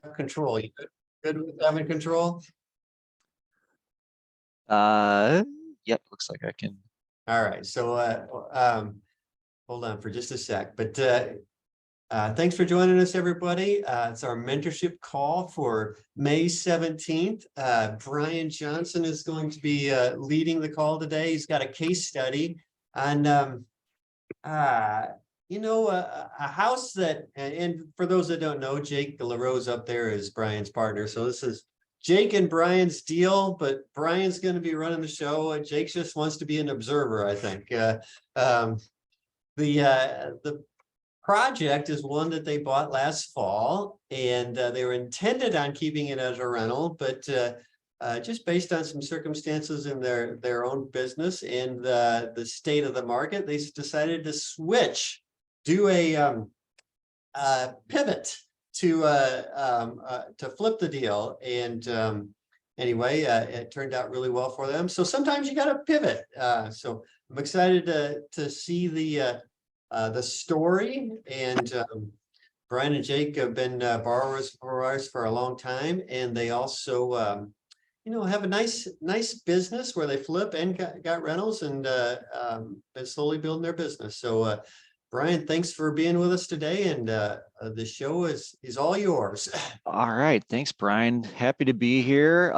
have control. You good with having control? Yep, looks like I can. All right, so hold on for just a sec. But thanks for joining us, everybody. It's our mentorship call for May 17th. Brian Johnson is going to be leading the call today. He's got a case study on a house that, and for those that don't know, Jake LaRose up there is Brian's partner. So this is Jake and Brian's deal, but Brian's going to be running the show, and Jake just wants to be an observer, I think. The project is one that they bought last fall, and they were intended on keeping it as a rental, but just based on some circumstances in their own business and the state of the market, they decided to switch, do a pivot to flip the deal. And anyway, it turned out really well for them. So sometimes you got to pivot. So I'm excited to see the story. And Brian and Jake have been borrowers for ours for a long time, and they also have a nice business where they flip and got rentals, and been slowly building their business. So Brian, thanks for being with us today, and the show is all yours. All right, thanks, Brian. Happy to be here.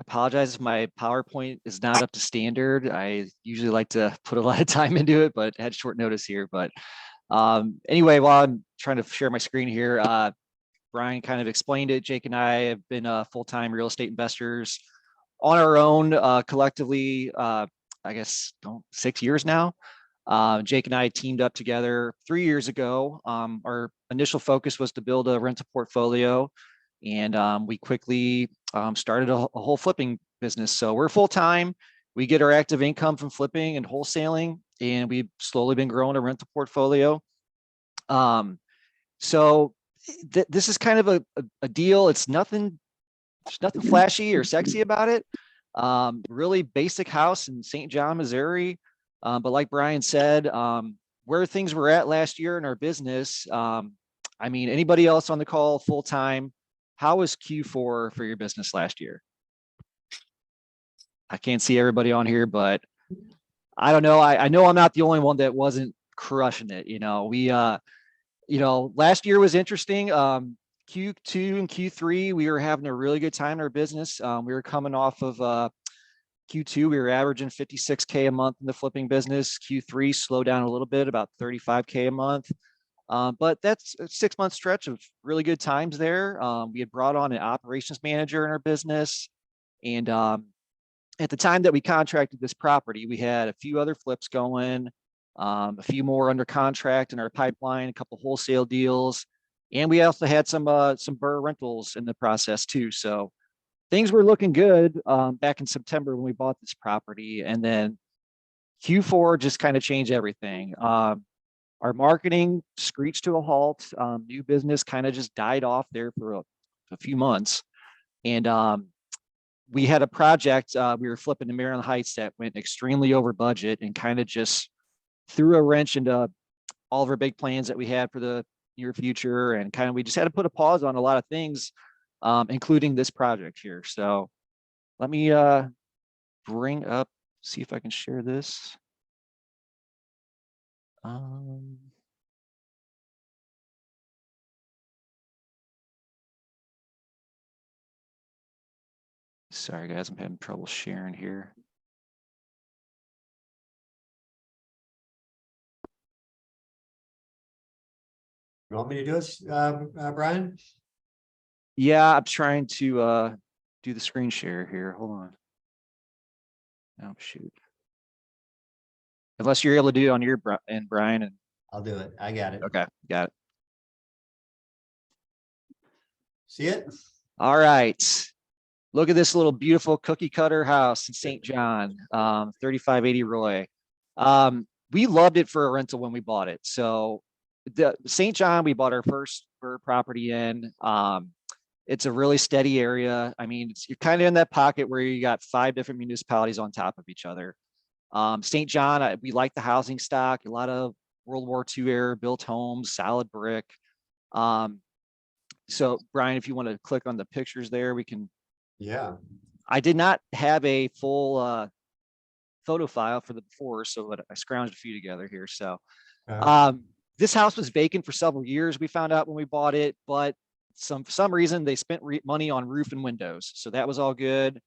Apologize if my PowerPoint is not up to standard. I usually like to put a lot of time into it, but had short notice here. But anyway, while I'm trying to share my screen here, Brian kind of explained it. Jake and I have been full-time real estate investors on our own collectively, I guess 6 years now. Jake and I teamed up together 3 years ago. Our initial focus was to build a rental portfolio, and we quickly started a whole flipping business. So we're full-time. We get our active income from flipping and wholesaling, and we've slowly been growing a rental portfolio. So this is kind of a deal. There's nothing flashy or sexy about it. Really basic house in St. John, Missouri. But like Brian said, where things were at last year in our business, I mean, anybody else on the call full time, how was Q4 for your business last year? I can't see everybody on here, but I don't know. I know I'm not the only one that wasn't crushing it. Last year was interesting. Q2 and Q3, we were having a really good time in our business. We were coming off of Q2, we were averaging 56K a month in the flipping business. Q3 slowed down a little bit, about 35K a month. But that's a 6-month stretch of really good times there. We had brought on an operations manager in our business. And at the time that we contracted this property, we had a few other flips going, a few more under contract in our pipeline, a couple wholesale deals. And we also had some BRRRR rentals in the process too. So things were looking good back in September when we bought this property. And then Q4 just kind of changed everything. Our marketing screeched to a halt. New business kind of just died off there for a few months. And we had a project, we were flipping to Maryland Heights that went extremely over budget and kind of just threw a wrench into all of our big plans that we had for the near future. And kind of, we just had to put a pause on a lot of things, including this project here. So let me bring up, see if I can share this. Sorry guys, I'm having trouble sharing here. You want me to do this, Brian? Yeah, I'm trying to do the screen share here. Hold on. Oh, shoot. Unless you're able to do it on your end, Brian. And I'll do it. I got it. Okay, got it. See it? All right. Look at this little beautiful cookie cutter house in St. John, 3580 Roy. We loved it for a rental when we bought it. So the St. John, we bought our first property in. It's a really steady area. I mean, you're kind of in that pocket where you got 5 different municipalities on top of each other. St. John, we like the housing stock, a lot of World War II era built homes, solid brick. So Brian, if you want to click on the pictures there, we can. Yeah. I did not have a full photo file for the before, so I scrounged a few together here. So this house was vacant for several years. We found out when we bought it, but for some reason they spent money on roof and windows, so that was all good.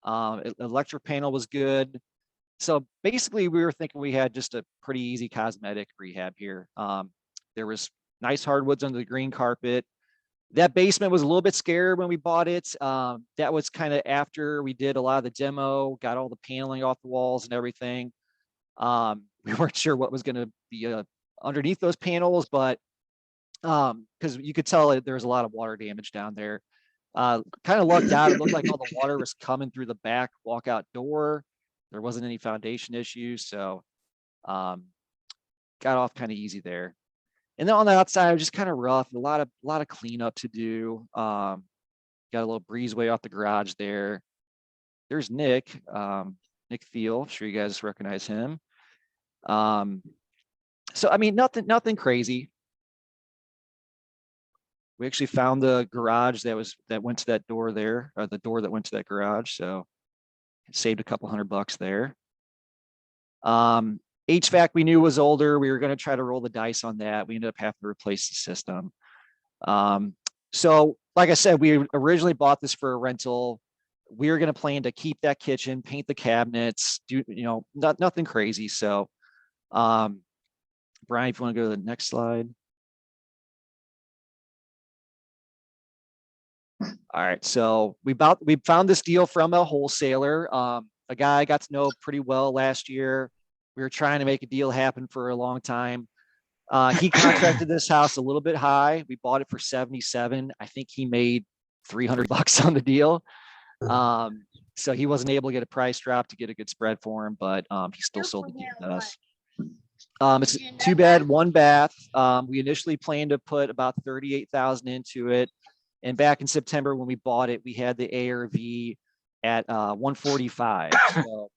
Electric panel was good. So basically, we were thinking we had just a pretty easy cosmetic rehab here. There was nice hardwoods under the green carpet. That basement was a little bit scared when we bought it. That was kind of after we did a lot of the demo, got all the paneling off the walls and everything. We weren't sure what was going to be underneath those panels, but because you could tell there was a lot of water damage down there. Kind of lucked out. It looked like all the water was coming through the back walkout door. There wasn't any foundation issues, so got off kind of easy there. And then on the outside, it was just kind of rough. A lot of cleanup to do. Got a little breezeway off the garage there. There's Nick, Nick Thiel. I'm sure you guys recognize him. So I mean, nothing crazy. We actually found the garage that went to that door there, or the door that went to that garage. So saved a couple $100 there. HVAC we knew was older. We were going to try to roll the dice on that. We ended up having to replace the system. So like I said, we originally bought this for a rental. We were going to plan to keep that kitchen, paint the cabinets, do, nothing crazy. So, Brian, if you want to go to the next slide. All right. So we found this deal from a wholesaler, a guy I got to know pretty well last year. We were trying to make a deal happen for a long time. He contracted this house a little bit high. We bought it for 77. I think he made $300 on the deal. So he wasn't able to get a price drop to get a good spread for him, but he still sold the deal to us. It's 2 bed, 1 bath. We initially planned to put about 38,000 into it. And back in September when we bought it, we had the ARV at 145. So,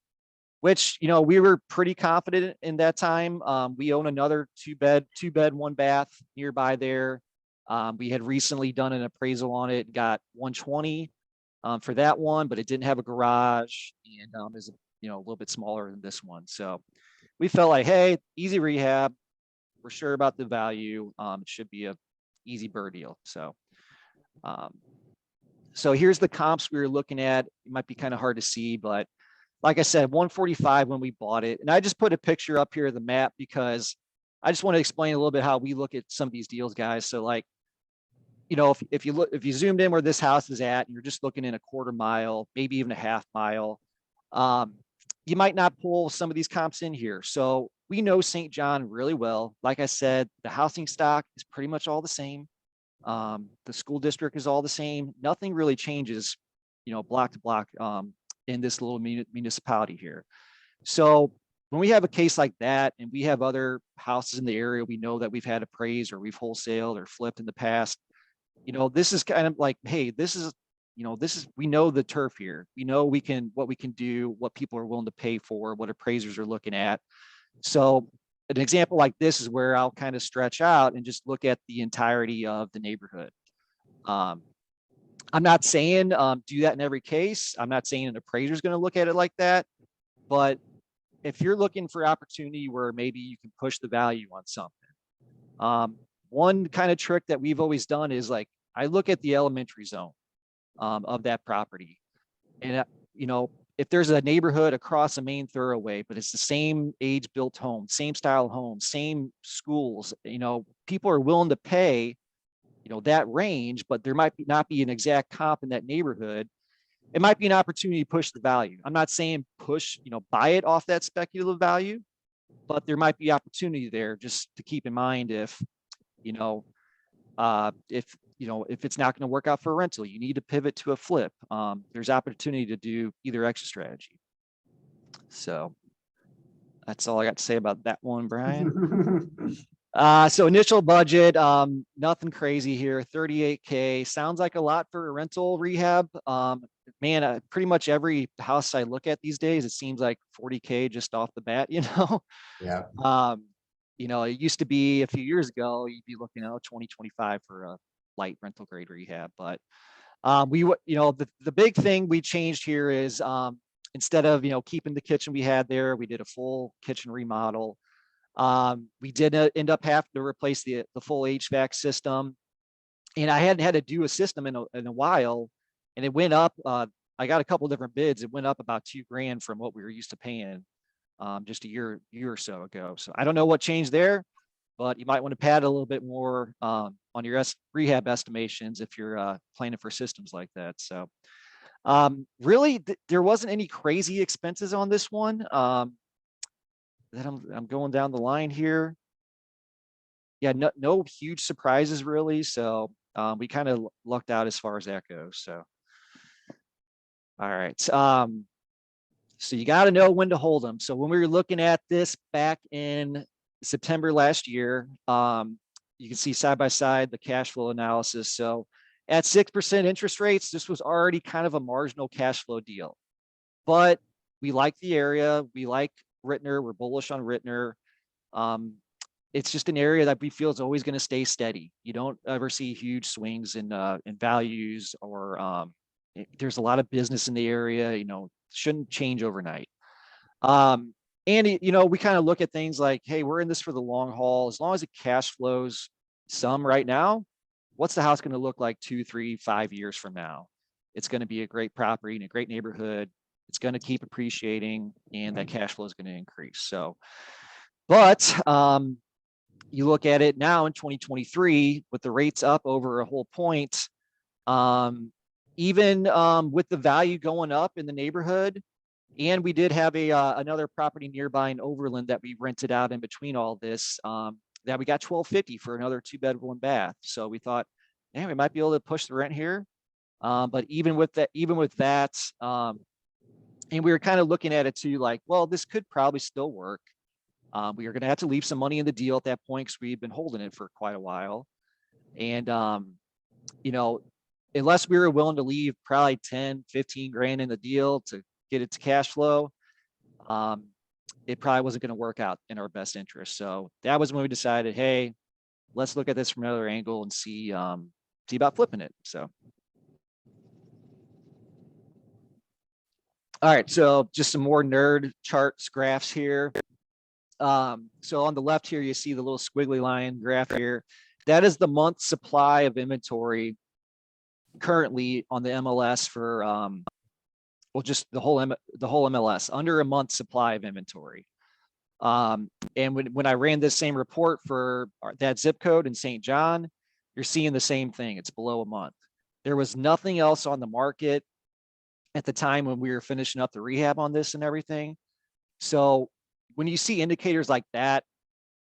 which, we were pretty confident in that time. We own another 2 bed, 1 bath nearby there. We had recently done an appraisal on it, got 120 for that one, but it didn't have a garage and is a little bit smaller than this one. So we felt like, hey, easy rehab. We're sure about the value. It should be a easy bird deal. So here's the comps we were looking at. It might be kind of hard to see, but like I said, 145 when we bought it. And I just put a picture up here of the map because I just want to explain a little bit how we look at some of these deals, guys. So like, if you zoomed in where this house is at, and you're just looking in a quarter mile, maybe even a half mile, you might not pull some of these comps in here. So we know St. John really well. Like I said, the housing stock is pretty much all the same. The school district is all the same. Nothing really changes, block to block in this little municipality here. So when we have a case like that, and we have other houses in the area we know that we've had appraised or we've wholesaled or flipped in the past, this is kind of like, hey, this is we know the turf here. We know what we can do, what people are willing to pay for, what appraisers are looking at. So an example like this is where I'll kind of stretch out and just look at the entirety of the neighborhood. I'm not saying do that in every case. I'm not saying an appraiser is going to look at it like that. But if you're looking for opportunity where maybe you can push the value on something, one kind of trick that we've always done is like, I look at the elementary zone of that property. And, if there's a neighborhood across a main thoroughway, but it's the same age built home, same style home, same schools, people are willing to pay, that range, but there might not be an exact comp in that neighborhood. It might be an opportunity to push the value. I'm not saying push, buy it off that speculative value, but there might be opportunity there just to keep in mind if it's not going to work out for a rental, you need to pivot to a flip. There's opportunity to do either exit strategy. So that's all I got to say about that one, Brian. So initial budget, nothing crazy here. 38K sounds like a lot for a rental rehab. Man, pretty much every house I look at these days, it seems like 40K just off the bat, Yeah. It used to be a few years ago, you'd be looking at 20, 25 for light rental grade rehab. But the big thing we changed here is instead of keeping the kitchen we had there, we did a full kitchen remodel. We did end up having to replace the full HVAC system, and I hadn't had to do a system in a while, and it went up. I got a couple different bids. It went up about $2,000 from what we were used to paying just a year or so ago. So I don't know what changed there, but you might want to pad a little bit more on your rehab estimations if you're planning for systems like that. So really, there wasn't any crazy expenses on this one. That I'm going down the line here. Yeah, no huge surprises really. So we kind of lucked out as far as that goes. So all right. So you got to know when to hold them. So when we were looking at this back in September last year, you can see side by side the cash flow analysis. So at 6% interest rates, this was already kind of a marginal cash flow deal. But we like the area. We like Rittner. We're bullish on Rittner. It's just an area that we feel is always going to stay steady. You don't ever see huge swings in values, or there's a lot of business in the area. Shouldn't change overnight. And we kind of look at things like, hey, we're in this for the long haul. As long as it cash flows some right now, what's the house going to look like 2, 3, 5 years from now? It's going to be a great property in a great neighborhood. It's going to keep appreciating, and that cash flow is going to increase. So, but you look at it now in 2023 with the rates up over a whole point, even with the value going up in the neighborhood. And we did have another property nearby in Overland that we rented out in between all this, that we got $1,250 for another 2-bed, 1-bath. So we thought, we might be able to push the rent here. But even with that, and we were kind of looking at it too, like, well, this could probably still work. We were going to have to leave some money in the deal at that point because we'd been holding it for quite a while. And, unless we were willing to leave probably 10, 15 grand in the deal to get it to cash flow, it probably wasn't going to work out in our best interest. So that was when we decided, hey, let's look at this from another angle and see about flipping it. So. All right, so just some more nerd charts graphs here. So on the left here, you see the little squiggly line graph here. That is the month supply of inventory currently on the MLS for, just the whole MLS, under a month supply of inventory. And when I ran this same report for that zip code in St. John, you're seeing the same thing. It's below a month. There was nothing else on the market at the time when we were finishing up the rehab on this and everything. So when you see indicators like that,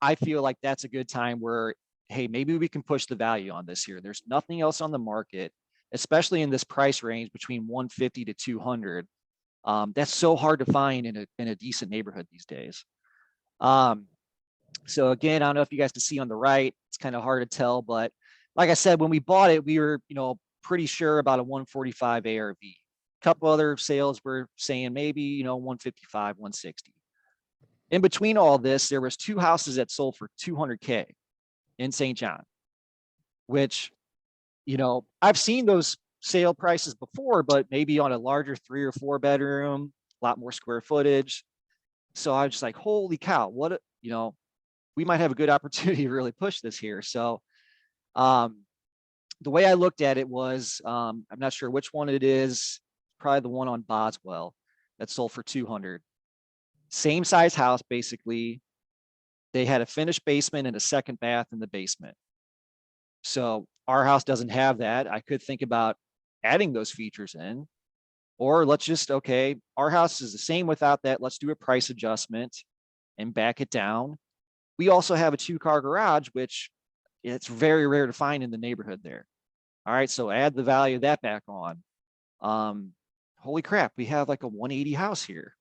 I feel like that's a good time where, hey, maybe we can push the value on this here. There's nothing else on the market, especially in this price range between 150 to 200. That's so hard to find in a decent neighborhood these days. So again, I don't know if you guys can see on the right, it's kind of hard to tell, but like I said, when we bought it, we were, pretty sure about a 145 ARV. A couple other sales were saying maybe, 155, 160. In between all this, there was 2 houses that sold for $200K in St. John, which, I've seen those sale prices before, but maybe on a larger 3 or 4 bedroom, a lot more square footage. So I was just like, holy cow, what, we might have a good opportunity to really push this here. So the way I looked at it was, I'm not sure which one it is, probably the one on Boswell that sold for 200. Same size house, basically. They had a finished basement and a 2nd bath in the basement. So our house doesn't have that. I could think about adding those features in, or let's just, our house is the same without that. Let's do a price adjustment and back it down. We also have a 2-car garage, which it's very rare to find in the neighborhood there. All right, so add the value of that back on. Holy crap, we have like a 180 house here,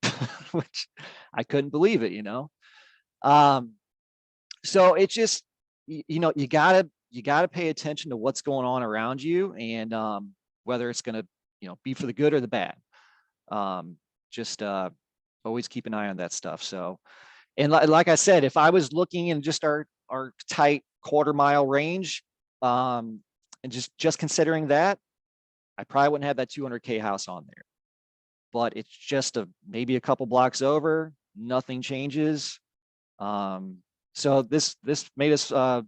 which I couldn't believe it, So it's just, you gotta pay attention to what's going on around you, and whether it's gonna, be for the good or the bad. Just always keep an eye on that stuff. So, and like I said, if I was looking in just our tight quarter-mile range, And just considering that, I probably wouldn't have that 200K house on there. But it's just maybe a couple blocks over, nothing changes. So this made us that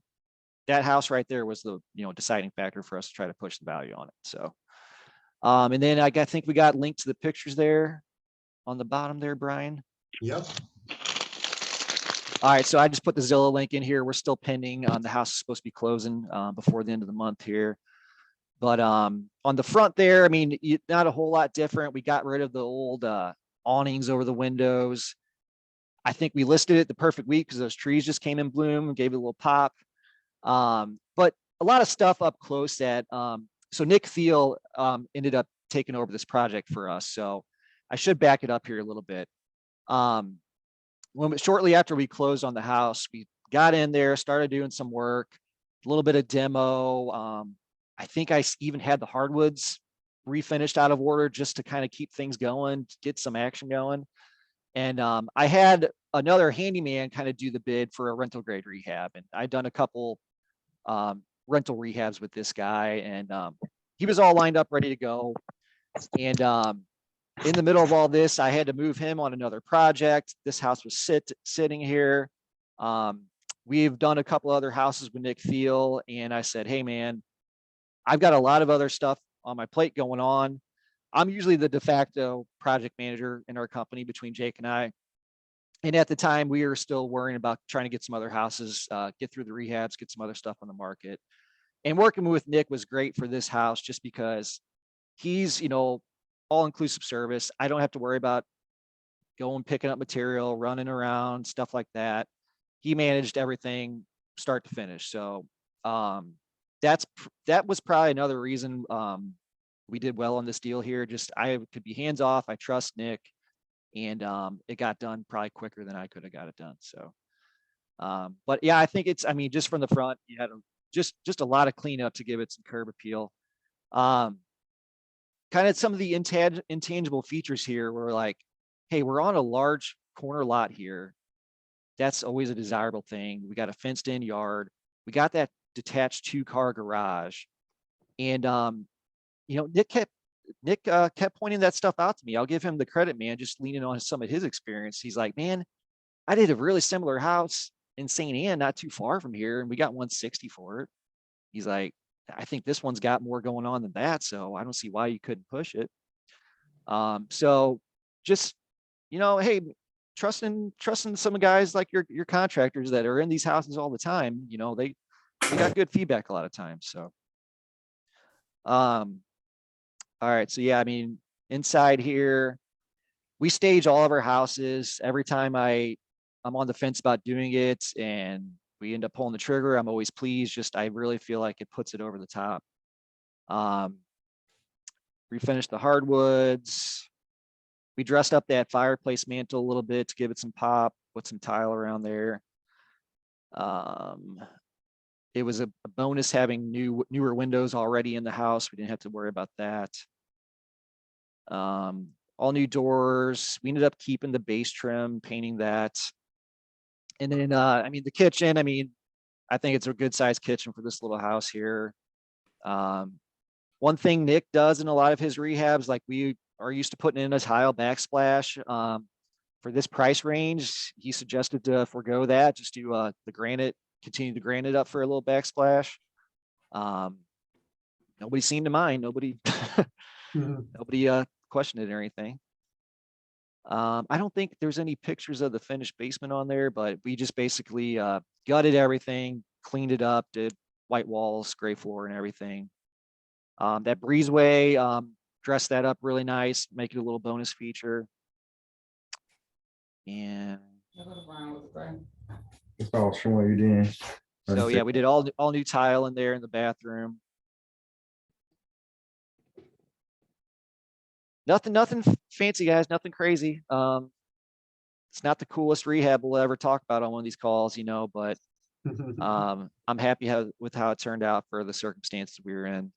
house right there was the deciding factor for us to try to push the value on it. So and then I think we got linked to the pictures there on the bottom there, Brian. Yep. All right, so I just put the Zillow link in here. We're still pending. The house is supposed to be closing before the end of the month here. But on the front there, I mean, not a whole lot different. We got rid of the old awnings over the windows. I think we listed it the perfect week because those trees just came in bloom and gave it a little pop. But a lot of stuff up close that so Nick Thiel ended up taking over this project for us. So I should back it up here a little bit. Shortly after we closed on the house, we got in there, started doing some work, a little bit of demo. I think I even had the hardwoods refinished out of order just to kind of keep things going, get some action going. And I had another handyman kind of do the bid for a rental grade rehab. And I'd done a couple rental rehabs with this guy, and he was all lined up, ready to go. And in the middle of all this, I had to move him on another project. This house was sitting here. We've done a couple other houses with Nick Thiel, and I said, hey, man, I've got a lot of other stuff on my plate going on. I'm usually the de facto project manager in our company between Jake and I. And at the time, we were still worrying about trying to get some other houses, get through the rehabs, get some other stuff on the market. And working with Nick was great for this house just because he's, all-inclusive service. I don't have to worry about going, picking up material, running around, stuff like that. He managed everything start to finish. So that was probably another reason we did well on this deal here. Just I could be hands off. I trust Nick, and it got done probably quicker than I could have got it done. So, but yeah, I think just from the front, you had just a lot of cleanup to give it some curb appeal. Kind of some of the intangible features here were like, hey, we're on a large corner lot here. That's always a desirable thing. We got a fenced in yard. We got that detached 2-car garage. And, Nick kept pointing that stuff out to me. I'll give him the credit, man, just leaning on some of his experience. He's like, man, I did a really similar house in St. Anne, not too far from here, and we got 160 for it. He's like, I think this one's got more going on than that, so I don't see why you couldn't push it. So just, hey, trusting some guys like your contractors that are in these houses all the time, they got good feedback a lot of times. So, all right. So yeah, inside here, we stage all of our houses. Every time I'm on the fence about doing it and we end up pulling the trigger, I'm always pleased. I really feel like it puts it over the top. Refinished the hardwoods. We dressed up that fireplace mantle a little bit to give it some pop, put some tile around there. It was a bonus having newer windows already in the house. We didn't have to worry about that. All new doors. We ended up keeping the base trim, painting that. And then, the kitchen, I think it's a good sized kitchen for this little house here. One thing Nick does in a lot of his rehabs, like we are used to putting in a tile backsplash. For this price range, he suggested to forego that, just do the granite, continue the granite up for a little backsplash. Nobody seemed to mind. Nobody questioned it or anything. I don't think there's any pictures of the finished basement on there, but we just basically gutted everything, cleaned it up, did white walls, gray floor and everything. That breezeway, dressed that up really nice, make it a little bonus feature. And it's all showing you then. So yeah, we did all new tile in there in the bathroom. Nothing fancy, guys, nothing crazy. It's not the coolest rehab we'll ever talk about on one of these calls, but I'm happy with how it turned out for the circumstances we were in.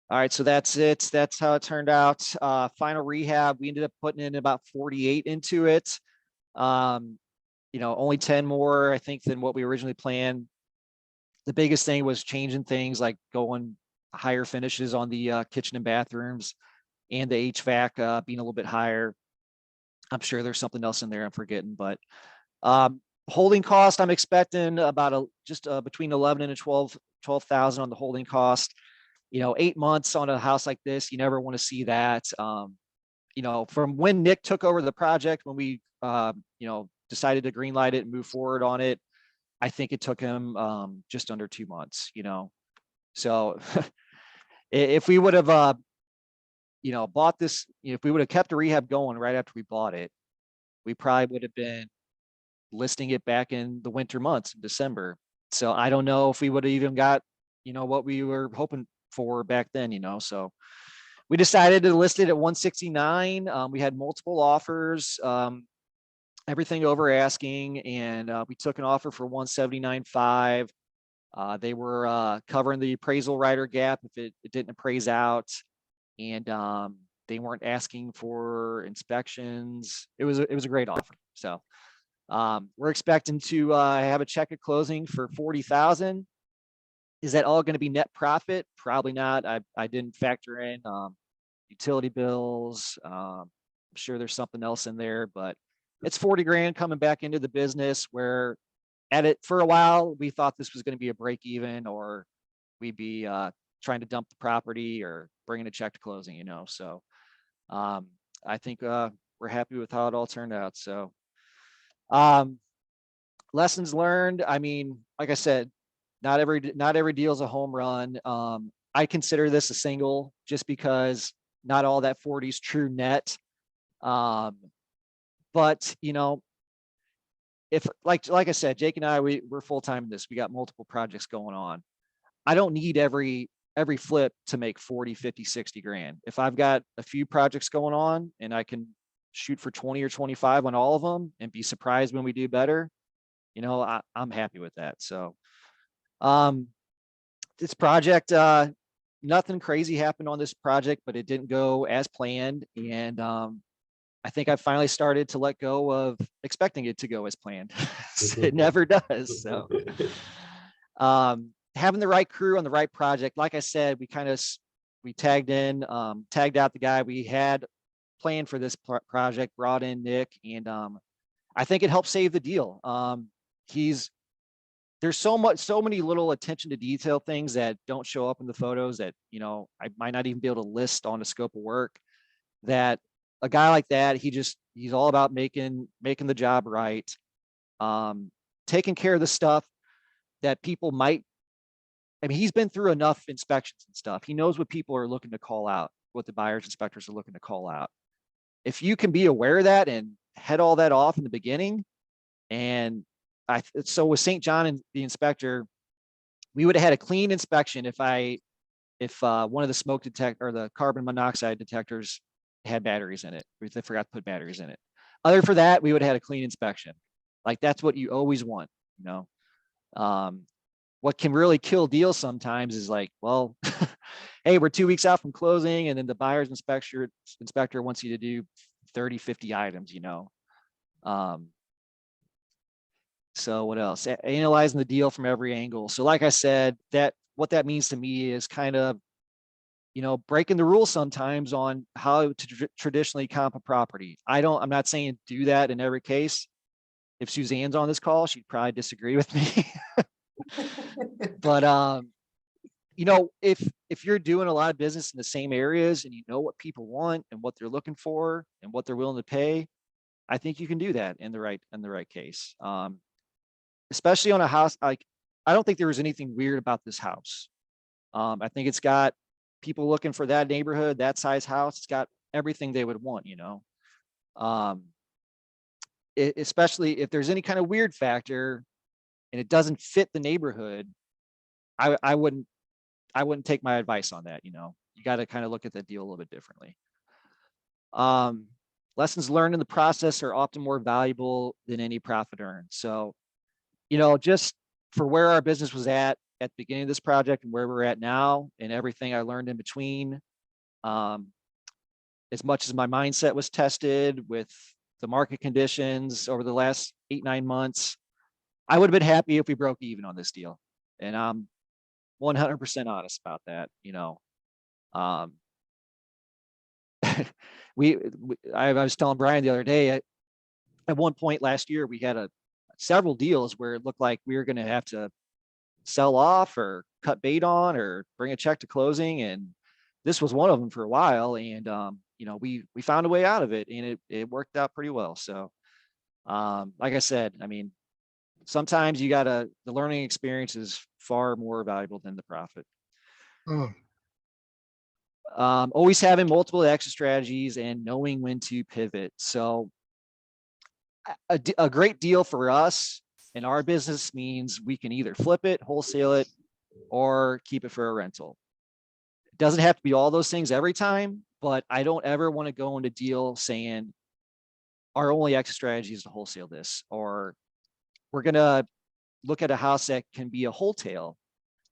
All right, so that's it. That's how it turned out. Final rehab, we ended up putting in about 48 into it. only 10 more, I think, than what we originally planned. The biggest thing was changing things like going higher finishes on the kitchen and bathrooms, and the HVAC being a little bit higher. I'm sure there's something else in there I'm forgetting, but holding cost, I'm expecting about just between 11 and 12,000 on the holding cost. 8 months on a house like this, you never want to see that. From when Nick took over the project, when we decided to green light it and move forward on it, I think it took him just under 2 months. So if we would have bought this, if we would have kept the rehab going right after we bought it, we probably would have been listing it back in the winter months in December. So I don't know if we would have even got, what we were hoping for back then, so we decided to list it at 169. We had multiple offers, everything over asking, and we took an offer for 179.5. They were covering the appraisal rider gap if it didn't appraise out, and they weren't asking for inspections. It was a great offer. So we're expecting to have a check at closing for 40,000. Is that all going to be net profit? Probably not. I didn't factor in utility bills. I'm sure there's something else in there, but it's 40 grand coming back into the business, where at it for a while, we thought this was going to be a break even, or we'd be trying to dump the property or bringing a check to closing, so I think we're happy with how it all turned out. So lessons learned. I mean, like I said, not every deal is a home run. I consider this a single just because not all that 40 is true net. But if like I said, Jake and I, we're full-time in this. We got multiple projects going on. I don't need every flip to make 40, 50, 60 grand. If I've got a few projects going on and I can shoot for 20 or 25 on all of them and be surprised when we do better, I'm happy with that. So this project, nothing crazy happened on this project, but it didn't go as planned. And I think I finally started to let go of expecting it to go as planned. It never does. So having the right crew on the right project, like I said, we tagged out the guy we had planned for this project, brought in Nick, and I think it helped save the deal. There's so many little attention to detail things that don't show up in the photos that, I might not even be able to list on a scope of work, that a guy like that, he's all about making the job right. Taking care of the stuff that people might, he's been through enough inspections and stuff. He knows what people are looking to call out, what the buyers inspectors are looking to call out. If you can be aware of that and head all that off in the beginning, and so with St. John and the inspector, we would have had a clean inspection if one of the smoke detector or the carbon monoxide detectors had batteries in it. They forgot to put batteries in it. Other for that, we would have had a clean inspection. Like that's what you always want, what can really kill deals sometimes is like, well, hey, we're 2 weeks out from closing, and then the buyer's inspector wants you to do 30, 50 items, So what else? Analyzing the deal from every angle. So like I said, what that means to me is kind of, breaking the rules sometimes on how to traditionally comp a property. I'm not saying do that in every case. If Suzanne's on this call, she'd probably disagree with me. But if you're doing a lot of business in the same areas and you know what people want and what they're looking for and what they're willing to pay, I think you can do that in the right case. Especially on a house, like I don't think there was anything weird about this house. I think it's got people looking for that neighborhood, that size house. It's got everything they would want, especially if there's any kind of weird factor and it doesn't fit the neighborhood, I wouldn't take my advice on that. You got to kind of look at the deal a little bit differently. Lessons learned in the process are often more valuable than any profit earned. So, just for where our business was at the beginning of this project and where we're at now and everything I learned in between, as much as my mindset was tested with the market conditions over the last 8-9 months, I would have been happy if we broke even on this deal. And I'm 100% honest about that. Um, I was telling Brian the other day, at one point last year, we had several deals where it looked like we were going to have to sell off or cut bait on or bring a check to closing. And this was one of them for a while. And, we found a way out of it, and it worked out pretty well. So, like I said, I mean, sometimes the learning experience is far more valuable than the profit. Mm. Always having multiple exit strategies and knowing when to pivot. So a great deal for us in our business means we can either flip it, wholesale it, or keep it for a rental. It doesn't have to be all those things every time, but I don't ever want to go into deal saying our only exit strategy is to wholesale this, or we're going to look at a house that can be a wholesale.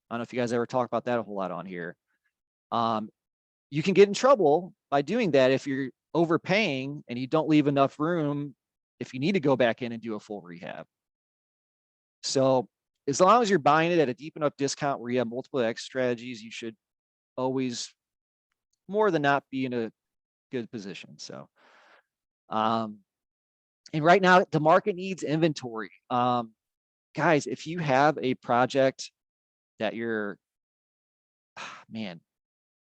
I don't know if you guys ever talk about that a whole lot on here. You can get in trouble by doing that if you're overpaying and you don't leave enough room if you need to go back in and do a full rehab. So as long as you're buying it at a deep enough discount where you have multiple exit strategies, you should always more than not be in a good position. So, and right now the market needs inventory. Guys, if you have a project that you're, man,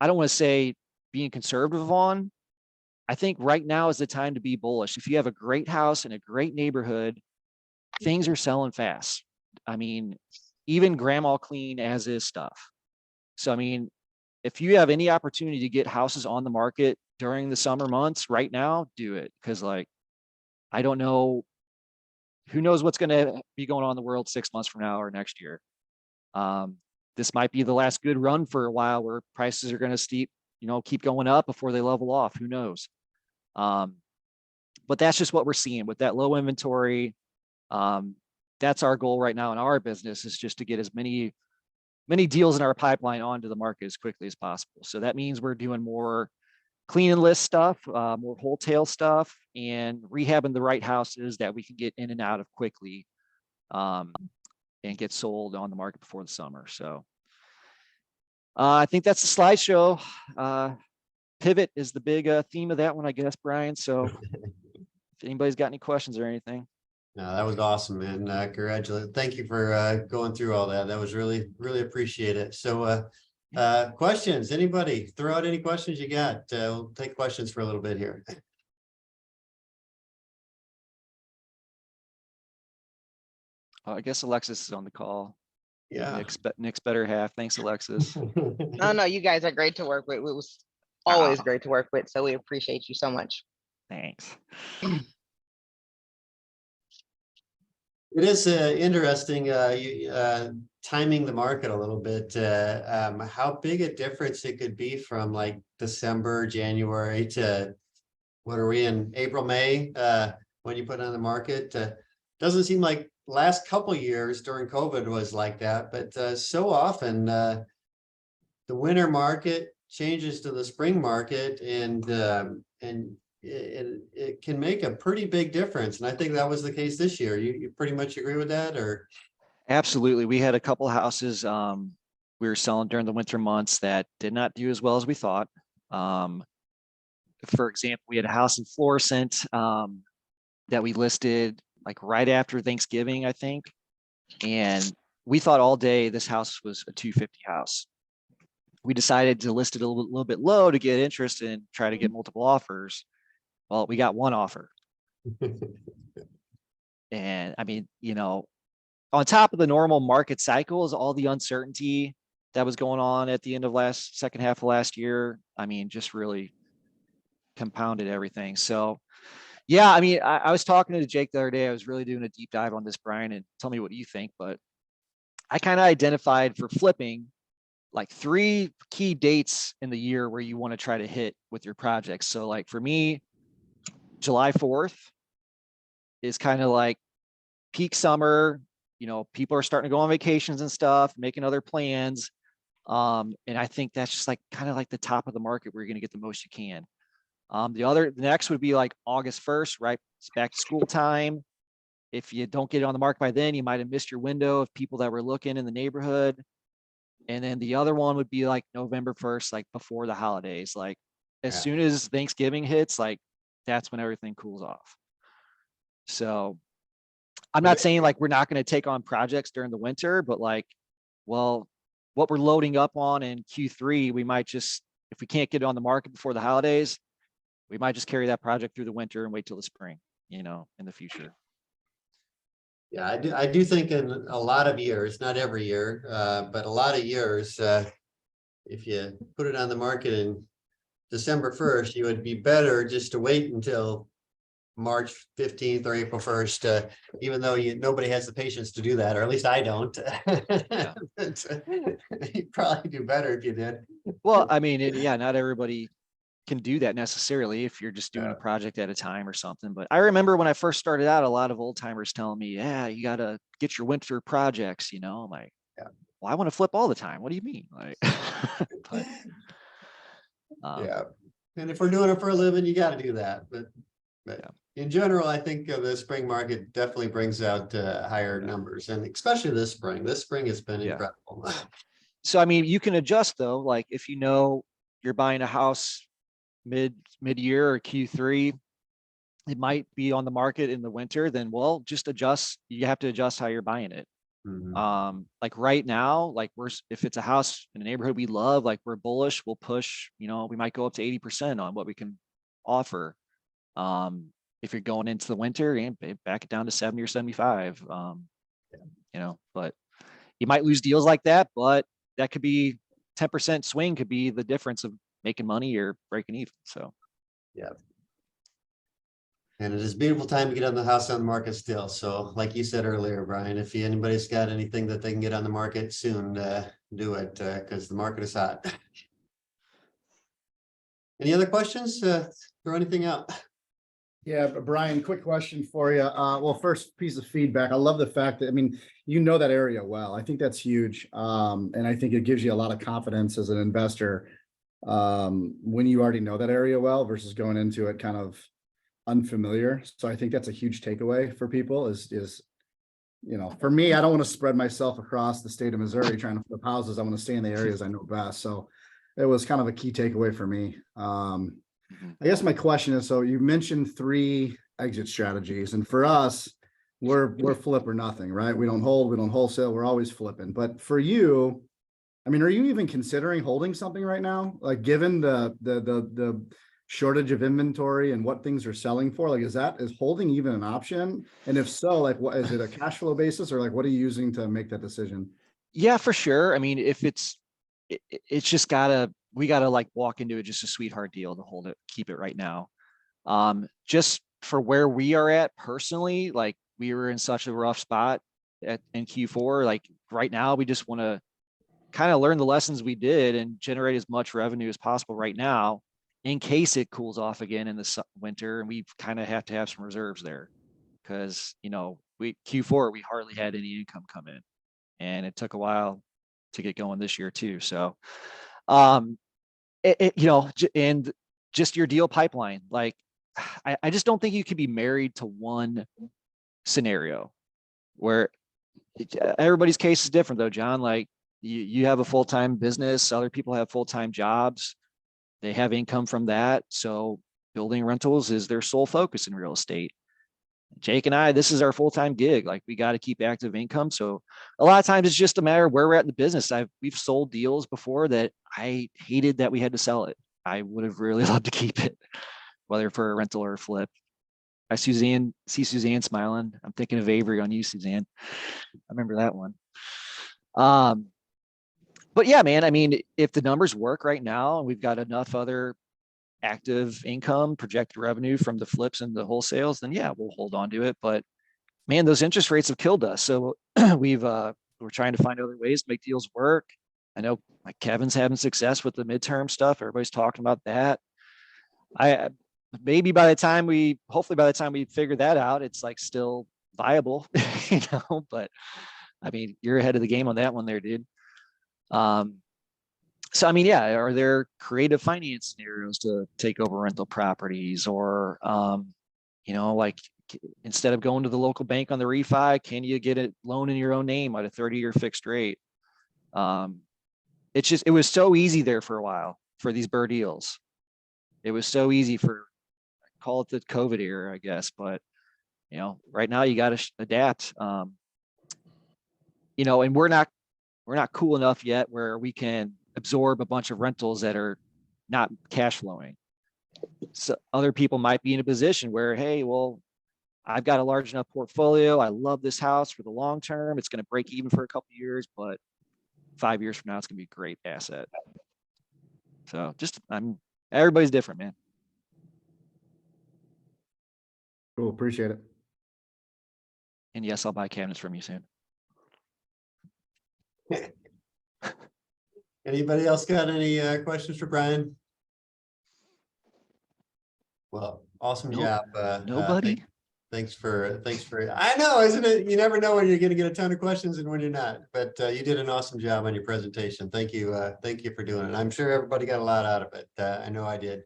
I don't want to say being conservative on, I think right now is the time to be bullish. If you have a great house in a great neighborhood, things are selling fast. I mean, even grandma clean as is stuff. So, I mean, if you have any opportunity to get houses on the market during the summer months right now, do it. Because I don't know, who knows what's going to be going on in the world 6 months from now or next year. This might be the last good run for a while where prices are going to keep going up before they level off. Who knows? But that's just what we're seeing with that low inventory. That's our goal right now in our business, is just to get as many deals in our pipeline onto the market as quickly as possible. So that means we're doing more clean and list stuff, more wholesale stuff, and rehabbing the right houses that we can get in and out of quickly, and get sold on the market before the summer. So I think that's the slideshow. Pivot is the big theme of that one, I guess, Brian. So if anybody's got any questions or anything. No, that was awesome, man. Congratulations. Thank you for going through all that. That was really, really appreciate it. So questions, anybody throw out any questions you got? We'll take questions for a little bit here. I guess Alexis is on the call. Yeah. Nick's better half. Thanks, Alexis. No, you guys are great to work with. It was always great to work with. So we appreciate you so much. Thanks. It is interesting, timing the market a little bit, how big a difference it could be from like December, January to what are we in April, May, when you put it on the market. Doesn't seem like last couple years during COVID was like that, but so often the winter market changes to the spring market, and it can make a pretty big difference. And I think that was the case this year. You pretty much agree with that, or? Absolutely. We had a couple of houses we were selling during the winter months that did not do as well as we thought. For example, we had a house in Florissant that we listed like right after Thanksgiving, I think. And we thought all day this house was a 250 house. We decided to list it a little bit low to get interest and try to get multiple offers. Well, we got one offer. And I mean, on top of the normal market cycles, all the uncertainty that was going on at the end of second half of last year, I mean, just really compounded everything. So yeah, I mean, I was talking to Jake the other day. I was really doing a deep dive on this, Brian, and tell me what you think. But I kind of identified for flipping like 3 key dates in the year where you want to try to hit with your projects. So like for me, July 4th is kind of like peak summer. People are starting to go on vacations and stuff, making other plans. And I think that's just like kind of like the top of the market where you're going to get the most you can. The next would be like August 1st, right? It's back to school time. If you don't get it on the market by then, you might have missed your window of people that were looking in the neighborhood. And then the other one would be like November 1st, like before the holidays. Like as Yeah. soon as Thanksgiving hits, like that's when everything cools off. So I'm not saying like we're not going to take on projects during the winter, but like, well, what we're loading up on in Q3, we might just, if we can't get it on the market before the holidays, we might just carry that project through the winter and wait till the spring, in the future. Yeah, I do think in a lot of years, not every year, but a lot of years, if you put it on the market in December 1st, you would be better just to wait until March 15th or April 1st, even though nobody has the patience to do that, or at least I don't. Yeah. You'd probably do better if you did. Well, I mean, yeah, not everybody can do that necessarily if you're just doing Yeah. a project at a time or something. But I remember when I first started out, a lot of old timers telling me, yeah, you got to get your winter projects, I'm like, Yeah. well, I want to flip all the time. What do you mean? Like, but, Yeah. And if we're doing it for a living, you got to do that. But yeah. in general, I think the spring market definitely brings out higher numbers, and especially this spring. This spring has been incredible. So, I mean, you can adjust though. Like if you're buying a house mid-year or Q3, it might be on the market in the winter, then well, just adjust. You have to adjust how you're buying it. Mhm. Like right now, like if it's a house in a neighborhood we love, like we're bullish, we'll push, we might go up to 80% on what we can offer. If you're going into the winter, and back it down to 70 or 75. But you might lose deals like that, but that could be 10% swing could be the difference of making money or breaking even. So Yeah. And it is a beautiful time to get on the house on the market still. So like you said earlier, Brian, if anybody's got anything that they can get on the market soon, do it, because the market is hot. Any other questions? Throw anything out? Yeah, but Brian, quick question for you. Well, first piece of feedback. I love the fact that, I mean, you know that area well. I think that's huge. And I think it gives you a lot of confidence as an investor when you already know that area well versus going into it kind of unfamiliar. So I think that's a huge takeaway for people is, for me, I don't want to spread myself across the state of Missouri trying to flip houses. I want to stay in the areas I know best. So it was kind of a key takeaway for me. I guess my question is, so you mentioned 3 exit strategies, and for us, we're flip or nothing, right? We don't hold, we don't wholesale, we're always flipping. But for you, I mean, are you even considering holding something right now? Like given the shortage of inventory and what things are selling for, like is holding even an option? And if so, like what is it, a cash flow basis, or like what are you using to make that decision? yeah, for sure. I mean, if it's just we gotta like walk into it just a sweetheart deal to hold it, keep it right now. Just for where we are at personally, like we were in such a rough spot in Q4. Like right now, we just want to kind of learn the lessons we did and generate as much revenue as possible right now, in case it cools off again in the winter, and we kind of have to have some reserves there, because Q4 we hardly had any income come in, and it took a while to get going this year too. So, and just your deal pipeline. Like, I just don't think you could be married to one scenario where everybody's case is different though, John. Like you have a full-time business, other people have full-time jobs. They have income from that. So building rentals is their sole focus in real estate. Jake and I, this is our full-time gig. Like we got to keep active income. So a lot of times it's just a matter of where we're at in the business. We've sold deals before that I hated that we had to sell it. I would have really loved to keep it, whether for a rental or a flip. I see Suzanne smiling. I'm thinking of Avery on you, Suzanne. I remember that one. But yeah, man, I mean, if the numbers work right now and we've got enough other active income, projected revenue from the flips and the wholesales, then yeah, we'll hold on to it. But man, those interest rates have killed us. So we're trying to find other ways to make deals work. I know like Kevin's having success with the midterm stuff. Everybody's talking about that. Hopefully by the time we figure that out, it's like still viable, but I mean, you're ahead of the game on that one there, dude. So, I mean, yeah, are there creative finance scenarios to take over rental properties or, like instead of going to the local bank on the refi, can you get a loan in your own name at a 30-year fixed rate? It was so easy there for a while for these BRRRR deals. It was so easy call it the COVID era, I guess, but right now you got to adapt. And we're not cool enough yet where we can absorb a bunch of rentals that are not cash flowing. So other people might be in a position where, hey, well, I've got a large enough portfolio. I love this house for the long term. It's going to break even for a couple of years, but 5 years from now, it's going to be a great asset. So everybody's different, man. Cool. Appreciate it. And yes, I'll buy cabinets from you soon. Anybody else got any questions for Brian? Well, awesome Nope. job. Nobody. Thanks for, I know, isn't it? You never know when you're going to get a ton of questions and when you're not, but you did an awesome job on your presentation. Thank you. Thank you for doing it. I'm sure everybody got a lot out of it. I know I did.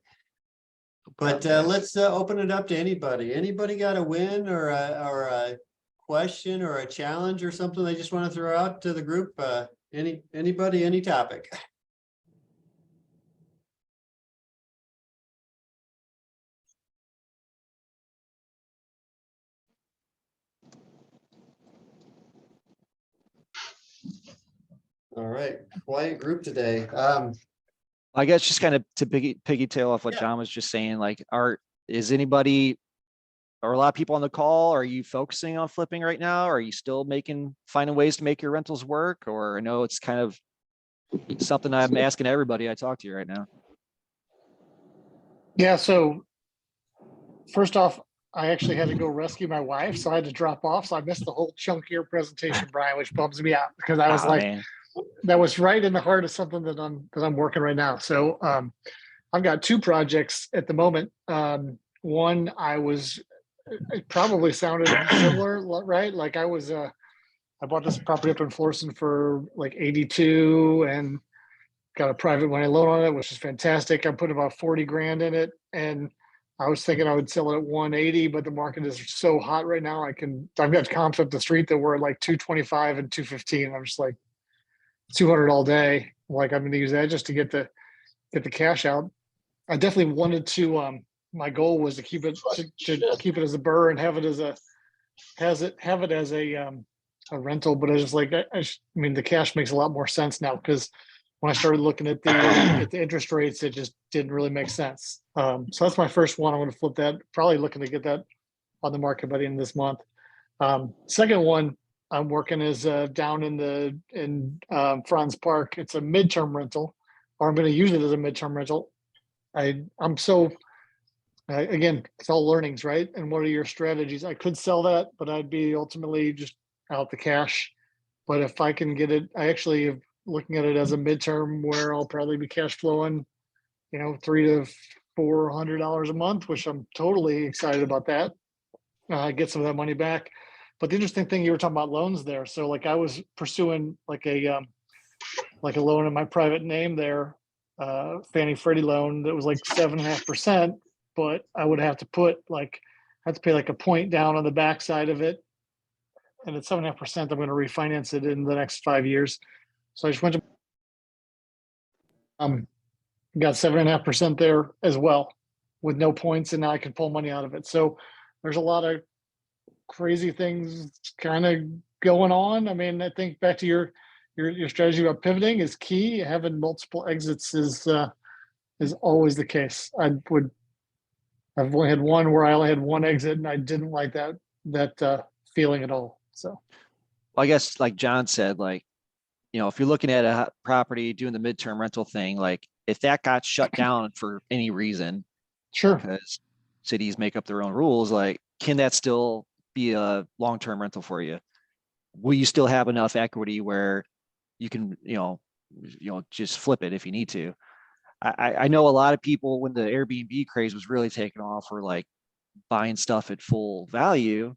But let's open it up to anybody. Anybody got a win or a question or a challenge or something they just want to throw out to the group? Anybody, any topic? All right, quiet group today. I guess just kind of to piggy tail off what Yeah. John was just saying, like, is anybody or a lot of people on the call, are you focusing on flipping right now? Are you still finding ways to make your rentals work? Or I know it's kind of something I'm asking everybody I talk to right now. Yeah, so first off, I actually had to go rescue my wife, so I had to drop off. So I missed the whole chunkier presentation, Brian, which bums me out because I was Man. that was right in the heart of something that I'm working right now. So I've got two projects at the moment. One, it probably sounded similar, right? Like I bought this property up in Florissant for like 82 and got a private money loan on it, which is fantastic. I put about 40 grand in it, and I was thinking I would sell it at 180, but the market is so hot right now. I've got comps up the street that were like 225 and 215. I'm just like 200 all day. Like I'm going to use that just to get the cash out. I definitely wanted to. My goal was to keep it to keep it as a BRRRR and have it as a rental. But I was just like, I mean, the cash makes a lot more sense now because when I started looking at the interest rates, it just didn't really make sense. So that's my first one. I'm going to flip that. Probably looking to get that on the market by the end of this month. Second one I'm working is down in Franz Park. It's a midterm rental, or I'm going to use it as a midterm rental. Again, it's all learnings, right? And what are your strategies? I could sell that, but I'd be ultimately just out the cash. But if I can get it, I actually am looking at it as a midterm where I'll probably be cash flowing, $300 to $400 a month, which I'm totally excited about that. Get some of that money back. But the interesting thing, you were talking about loans there. So like I was pursuing like a loan in my private name there, Fannie Freddie loan that was like 7.5%, but I would have to pay like a point down on the backside of it. And at 7.5%, I'm going to refinance it in the next 5 years. So I just went to got 7.5% there as well with no points, and now I can pull money out of it. So there's a lot of crazy things kind of going on. I mean, I think back to your strategy about pivoting is key. Having multiple exits is always the case. I've only had one where I only had one exit, and I didn't like that feeling at all. So, I guess like John said, like, if you're looking at a property doing the midterm rental thing, like if that got shut down for any reason, sure, because cities make up their own rules, like, can that still be a long-term rental for you? Will you still have enough equity where you can, just flip it if you need to? I know a lot of people, when the Airbnb craze was really taking off, were like buying stuff at full value.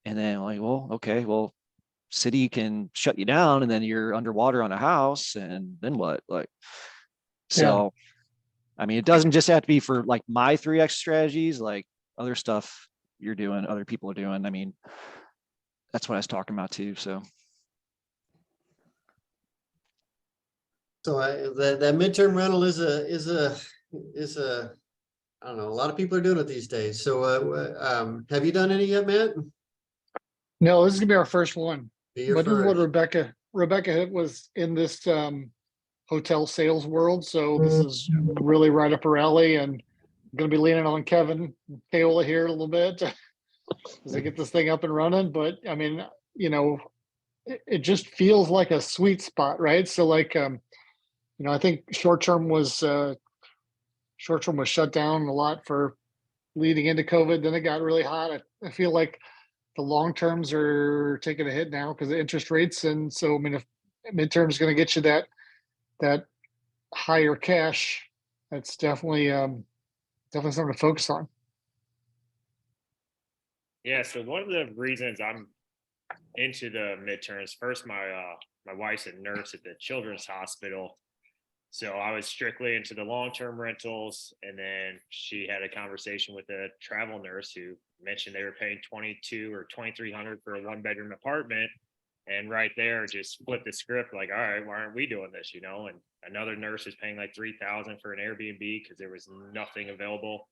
And then like, well, okay, well, city can shut you down and then you're underwater on a house and then what? Like, so, I mean, it doesn't just have to be for like my 3X strategies, like other stuff you're doing, other people are doing. I mean, that's what I was talking about too. So. So that midterm rental is a, I don't know, a lot of people are doing it these days. So, have you done any yet, Matt? No, this is gonna be our first one. Be your But this is what first. Rebecca was in this hotel sales world. So this is really right up her alley, and I'm gonna be leaning on Kevin Paola here a little bit as I get this thing up and running. But I mean, you know, it just feels like a sweet spot, right? So like you know, I think short term was shut down a lot for leading into COVID. Then it got really hot. I feel like the long terms are taking a hit now because of interest rates. And so, I mean, if midterm is going to get you that higher cash, that's definitely something to focus on. Yeah, so one of the reasons I'm into the midterms, first, my wife's a nurse at the Children's Hospital. So I was strictly into the long-term rentals, and then she had a conversation with a travel nurse who mentioned they were paying $2,200 or $2,300 for a one-bedroom apartment. And right there, just flipped the script, like, all right, why aren't we doing this? You know, and another nurse is paying like $3,000 for an Airbnb because there was nothing available.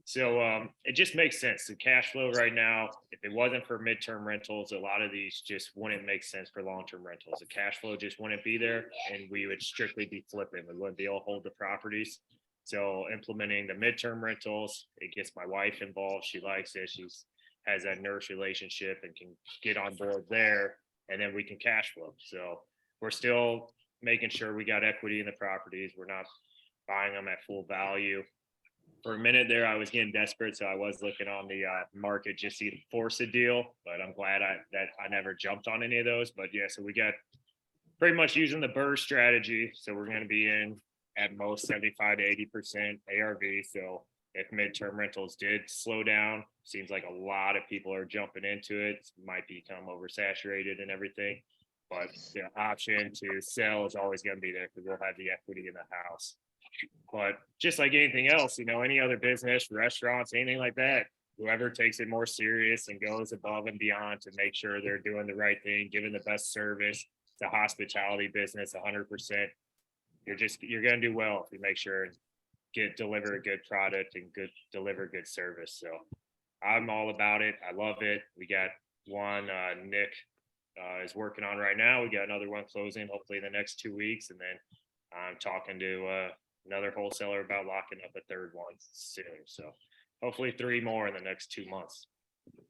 So it just makes sense. The cash flow right now, if it wasn't for midterm rentals, a lot of these just wouldn't make sense for long-term rentals. The cash flow just wouldn't be there, and we would strictly be flipping. We wouldn't be able to hold the properties. So implementing the midterm rentals, it gets my wife involved. She likes it. She's has that nurse relationship and can get on board there, and then we can cash flow. So we're still making sure we got equity in the properties. We're not buying them at full value. For a minute there, I was getting desperate, so I was looking on the market just to force a deal. But I'm glad that I never jumped on any of those. But yeah, so we got pretty much using the BRRRR strategy. So we're going to be in at most 75 to 80% ARV. So if midterm rentals did slow down, seems like a lot of people are jumping into it. It might become oversaturated and everything. But the option to sell is always going to be there because we'll have the equity in the house. But just like anything else, you know, any other business, restaurants, anything like that, whoever takes it more serious and goes above and beyond to make sure they're doing the right thing, giving the best service, it's a hospitality business, 100%. You're going to do well if you make sure and deliver a good product and deliver good service. So I'm all about it. I love it. We got one Nick is working on right now. We got another one closing hopefully in the next 2 weeks, and then I'm talking to another wholesaler about locking up a third one soon. So hopefully 3 more in the next 2 months.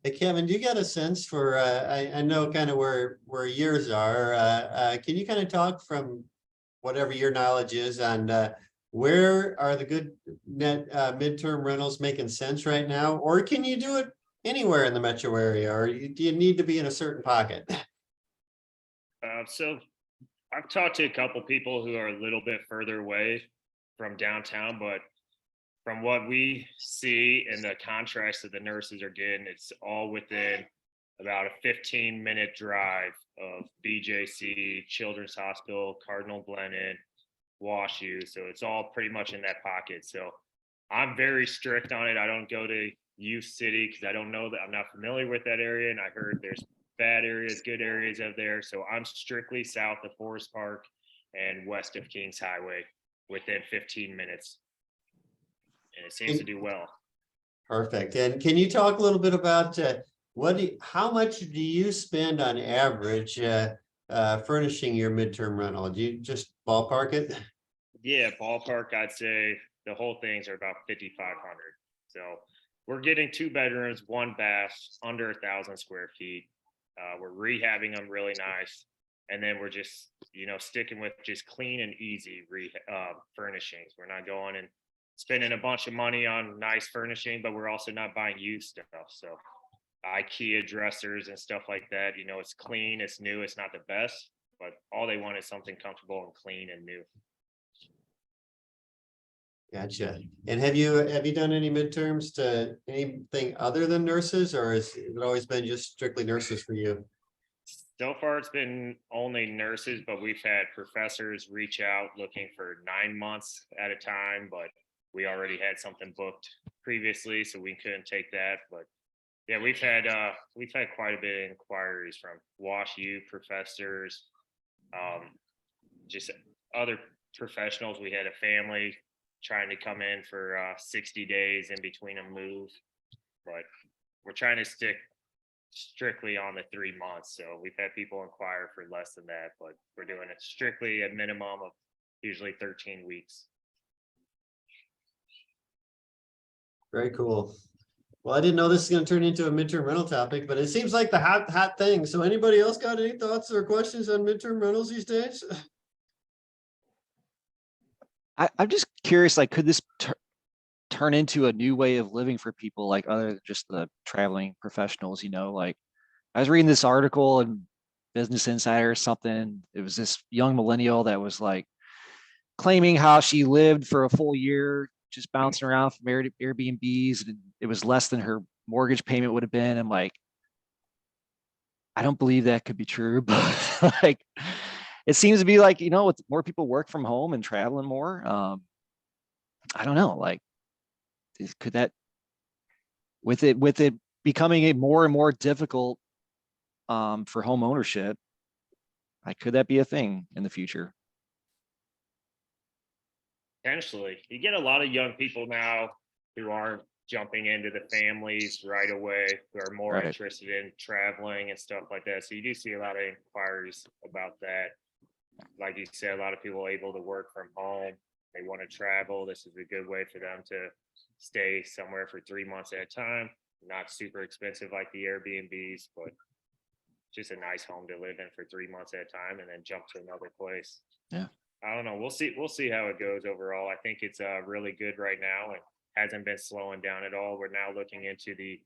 Hey, Kevin, do you got a sense for, I know kind of where yours are. Can you kind of talk from whatever your knowledge is on where are the good net midterm rentals making sense right now? Or can you do it anywhere in the metro area? Or do you need to be in a certain pocket? So I've talked to a couple people who are a little bit further away from downtown, but from what we see in the contracts that the nurses are getting, it's all within about a 15-minute drive of BJC, Children's Hospital, Cardinal Glennon, WashU. So it's all pretty much in that pocket. So I'm very strict on it. I don't go to U City because I don't know that, I'm not familiar with that area. And I heard there's bad areas, good areas out there. So I'm strictly south of Forest Park and west of Kings Highway within 15 minutes. And it seems to do well. Perfect. And can you talk a little bit about how much do you spend on average furnishing your midterm rental? Do you just ballpark it? Yeah, ballpark, I'd say the whole things are about 5,500. So we're getting 2 bedrooms, 1 bath, under 1,000 square feet. We're rehabbing them really nice. And then we're just, you know, sticking with just clean and easy furnishings. We're not going and spending a bunch of money on nice furnishing, but we're also not buying used stuff. So IKEA dressers and stuff like that, you know, it's clean, it's new, it's not the best, but all they want is something comfortable and clean and new. Gotcha. And have you done any midterms to anything other than nurses, or has it always been just strictly nurses for you? So far, it's been only nurses, but we've had professors reach out looking for 9 months at a time, but we already had something booked previously, so we couldn't take that. But yeah, we've had quite a bit of inquiries from Wash U professors, just other professionals. We had a family trying to come in for 60 days in between a move, but we're trying to stick strictly on the 3 months. So we've had people inquire for less than that, but we're doing it strictly a minimum of usually 13 weeks. Very cool. Well, I didn't know this is going to turn into a midterm rental topic, but it seems like the hot thing. So anybody else got any thoughts or questions on midterm rentals these days? I'm just curious, like, could this turn into a new way of living for people, like other than just the traveling professionals, like I was reading this article in Business Insider or something. It was this young millennial that was like claiming how she lived for a full year, just bouncing around from Airbnbs, and it was less than her mortgage payment would have been. I'm like, I don't believe that could be true, but like, it seems to be like, with more people work from home and traveling more, I don't know, like, could that, with it becoming a more and more difficult for home ownership, could that be a thing in the future? Potentially, you get a lot of young people now who aren't jumping into the families right away, who are more Right. interested in traveling and stuff like that. So you do see a lot of inquiries about that. Like you said, a lot of people are able to work from home. They want to travel. This is a good way for them to stay somewhere for 3 months at a time. Not super expensive like the Airbnbs, but just a nice home to live in for 3 months at a time and then jump to another place. Yeah. I don't know. We'll see how it goes overall. I think it's really good right now and hasn't been slowing down at all. We're now looking into the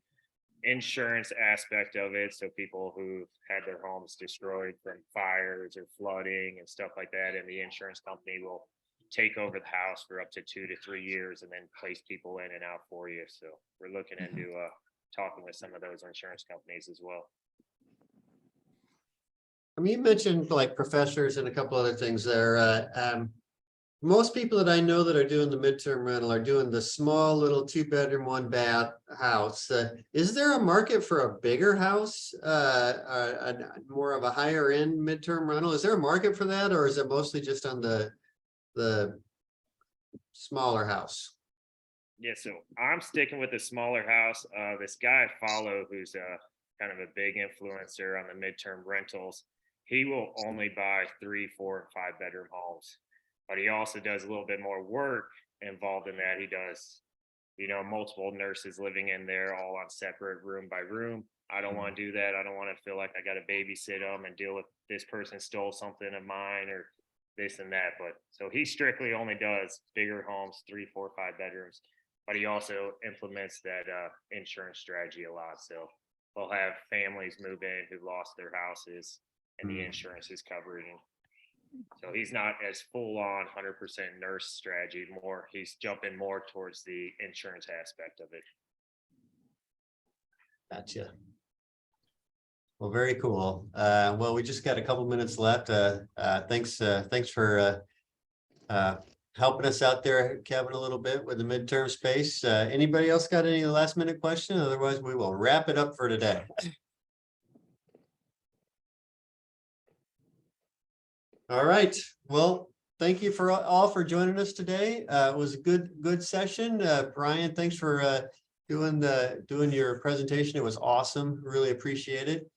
insurance aspect of it. So people who've had their homes destroyed from fires or flooding and stuff like that, and the insurance company will take over the house for up to 2 to 3 years and then place people in and out for you. So we're looking into talking with some of those insurance companies as well. I mean, you mentioned like professors and a couple other things there. Most people that I know that are doing the midterm rental are doing the small little 2-bedroom, 1-bath house. Is there a market for a bigger house, more of a higher end midterm rental? Is there a market for that, or is it mostly just on the smaller house? Yeah, so I'm sticking with the smaller house. This guy I follow, who's kind of a big influencer on the midterm rentals, he will only buy 3, 4, and 5 bedroom homes, but he also does a little bit more work involved in that. He does, multiple nurses living in there, all on separate room by room. I don't want to do that. I don't want to feel like I got to babysit them and deal with this person stole something of mine or this and that. But so he strictly only does bigger homes, 3, 4, 5 bedrooms. But he also implements that insurance strategy a lot. So we'll have families move in who lost their houses and the insurance is covering. So he's not as full on 100% nurse strategy, more he's jumping more towards the insurance aspect of it. Gotcha. Well, very cool. Well, we just got a couple minutes left. Thanks for helping us out there, Kevin, a little bit with the midterm space. Anybody else got any last minute question? Otherwise, we will wrap it up for today. All right. Well, thank you for all for joining us today. It was a good session. Brian, thanks for doing your presentation. It was awesome. Really appreciate it.